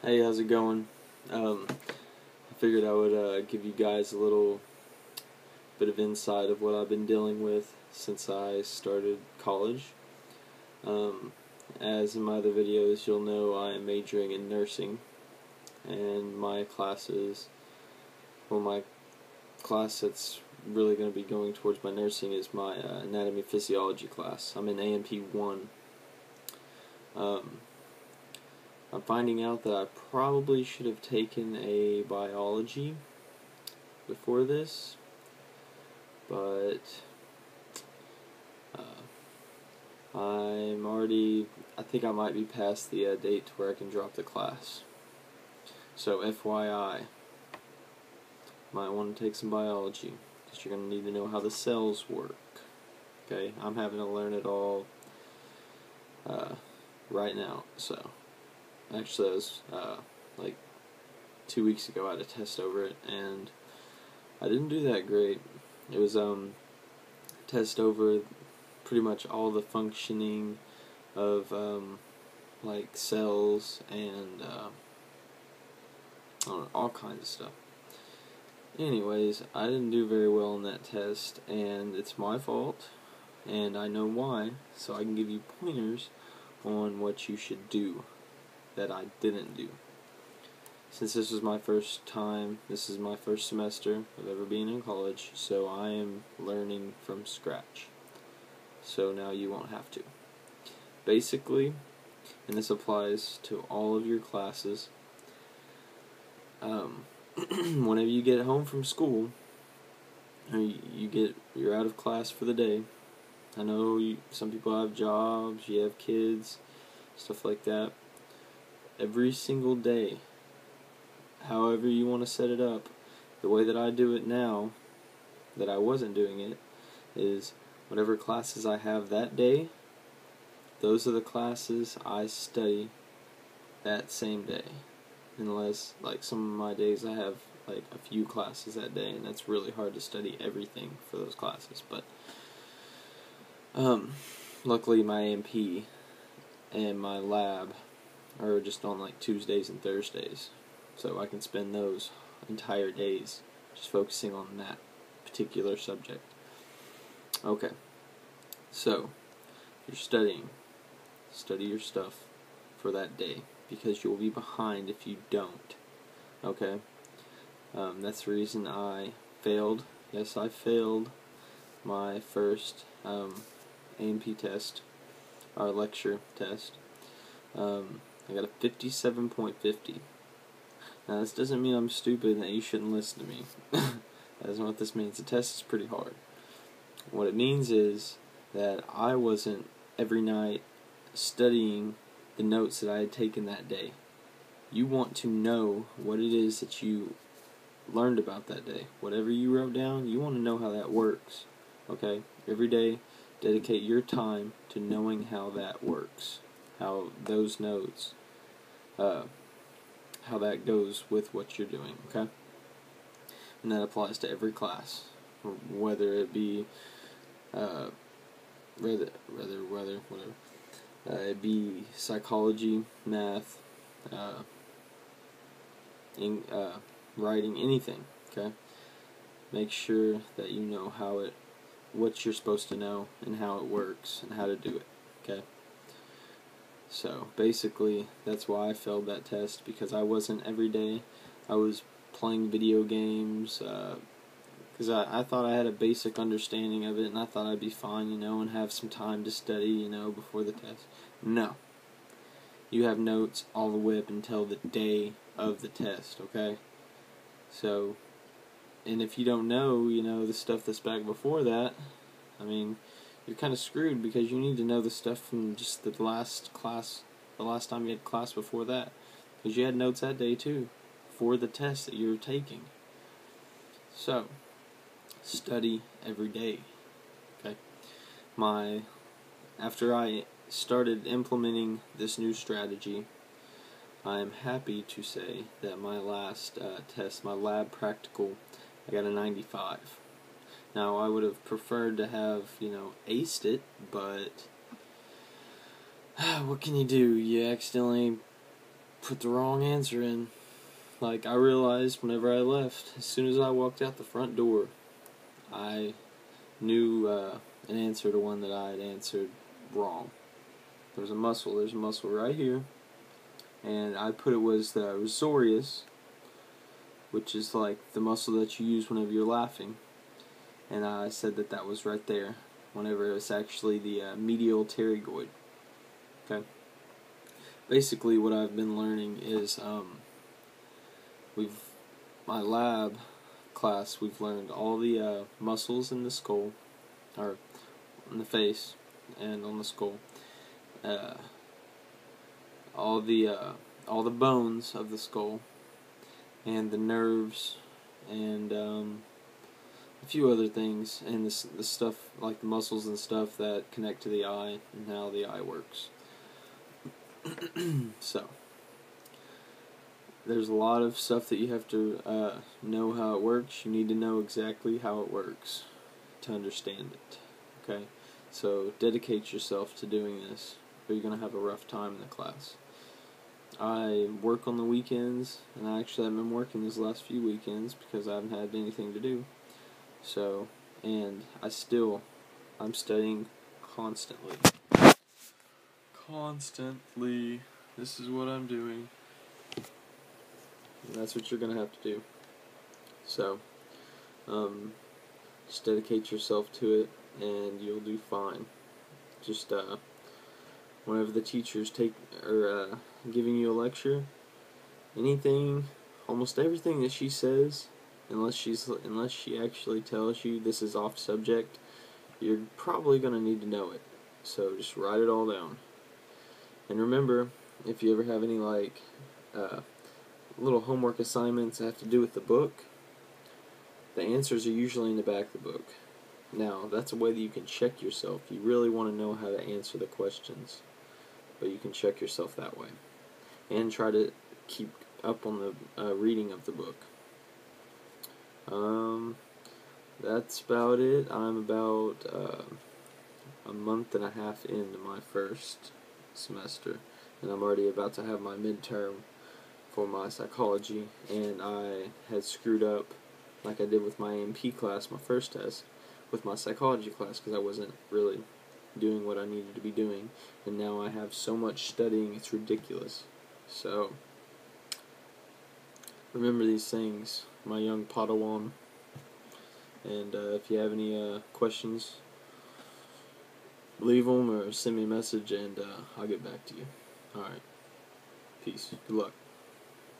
Hey, how's it going? I figured I would give you guys a little bit of insight of what I've been dealing with since I started college. As in my other videos, you'll know I am majoring in nursing, and my classes, my class that's really going to be going towards my nursing is my anatomy physiology class. I'm in AMP 1. I'm finding out that I probably should have taken a biology before this, but I think I might be past the date to where I can drop the class. So FYI, might want to take some biology, because you're going to need to know how the cells work. Okay, I'm having to learn it all right now, so actually that was like 2 weeks ago. I had a test over it, and I didn't do that great. It was test over pretty much all the functioning of like cells and I don't know, all kinds of stuff. Anyways, I didn't do very well in that test, and it's my fault, and I know why, so I can give you pointers on what you should do that I didn't do. Since this is my first time, this is my first semester of ever being in college, so I am learning from scratch. So now you won't have to. Basically, and this applies to all of your classes, whenever you get home from school, or you're out of class for the day. I know some people have jobs, you have kids, stuff like that. Every single day, however you want to set it up, the way that I do it now, that I wasn't doing it, is whatever classes I have that day, those are the classes I study that same day. Unless, like, some of my days I have like a few classes that day, and that's really hard to study everything for those classes. But luckily my AMP and my lab are just on like Tuesdays and Thursdays, so I can spend those entire days just focusing on that particular subject. Okay, so if you're studying, study your stuff for that day, because you'll be behind if you don't. Okay? That's the reason I failed. Yes, I failed my first AMP test, our lecture test. I got a 57.50. Now, this doesn't mean I'm stupid and that you shouldn't listen to me. That isn't what this means. The test is pretty hard. What it means is that I wasn't every night studying the notes that I had taken that day. You want to know what it is that you learned about that day. Whatever you wrote down, you want to know how that works. Okay? Every day, dedicate your time to knowing how that works. How those notes, how that goes with what you're doing. Okay? And that applies to every class, whether it be whatever. It'd be psychology, math, writing, anything. Okay, make sure that you know what you're supposed to know and how it works and how to do it. Okay. So basically, that's why I failed that test, because I wasn't every day. I was playing video games, because I thought I had a basic understanding of it, and I thought I'd be fine, and have some time to study, before the test. No. You have notes all the way up until the day of the test, okay? So, and if you don't know, the stuff that's back before that, you're kind of screwed, because you need to know the stuff from just the last time you had class before that, because you had notes that day too, for the test that you were taking. So, study every day, okay? After I started implementing this new strategy, I am happy to say that my last test, my lab practical, I got a 95. Now, I would have preferred to have, aced it, but what can you do? You accidentally put the wrong answer in. Like, I realized whenever I left, as soon as I walked out the front door, I knew an answer to one that I had answered wrong. There's a muscle right here, and I put it was the risorius, which is like the muscle that you use whenever you're laughing, and I said that that was right there, whenever it was actually the medial pterygoid. Okay. Basically, what I've been learning is my lab class, we've learned all the muscles in the skull, or in the face, and on the skull. All the bones of the skull, and the nerves, and a few other things, and the stuff like the muscles and stuff that connect to the eye and how the eye works. So there's a lot of stuff that you have to know how it works. You need to know exactly how it works to understand it. Okay, so dedicate yourself to doing this, or you're gonna have a rough time in the class. I work on the weekends, and I actually have been working these last few weekends because I haven't had anything to do. So, and I'm studying constantly. This is what I'm doing. And that's what you're going to have to do. So, just dedicate yourself to it, and you'll do fine. Just, whenever the teacher's giving you a lecture, almost everything that she says, unless she actually tells you this is off subject, you're probably going to need to know it. So just write it all down. And remember, if you ever have any little homework assignments that have to do with the book, the answers are usually in the back of the book. Now, that's a way that you can check yourself. You really want to know how to answer the questions, but you can check yourself that way. And try to keep up on the reading of the book. That's about it. I'm about a month and a half into my first semester, and I'm already about to have my midterm for my psychology, and I had screwed up like I did with my A&P class, my first test, with my psychology class, because I wasn't really doing what I needed to be doing, and now I have so much studying, it's ridiculous. So, remember these things, my young Padawan, and if you have any questions, leave them or send me a message, and I'll get back to you. Alright, peace, good luck.